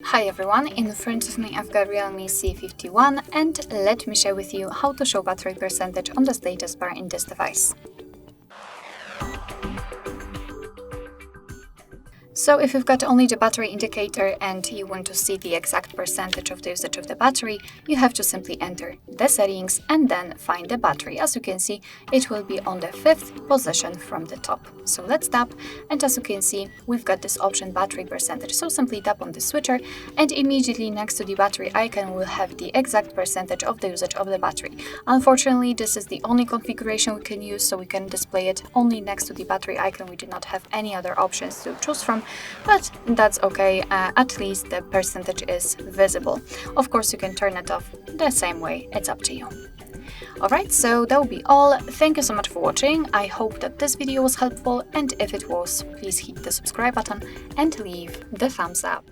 Hi everyone, in front of me I've got Realme C51 and let me share with you how to show battery percentage on the status bar in this device. So if you've got only the battery indicator and you want to see the exact percentage of the usage of the battery, you have to simply enter the settings and then find the battery. As you can see, it will be on the 5th position from the top. So let's tap, and as you can see, we've got this option battery percentage. So simply tap on the switcher and immediately next to the battery icon we'll have the exact percentage of the usage of the battery. Unfortunately, this is the only configuration we can use, so we can display it only next to the battery icon. We do not have any other options to choose from. But that's okay, at least the percentage is visible. Of course, you can turn it off the same way, it's up to you. Alright, so that will be all. Thank you so much for watching. I hope that this video was helpful, and if it was, please hit the subscribe button and leave the thumbs up.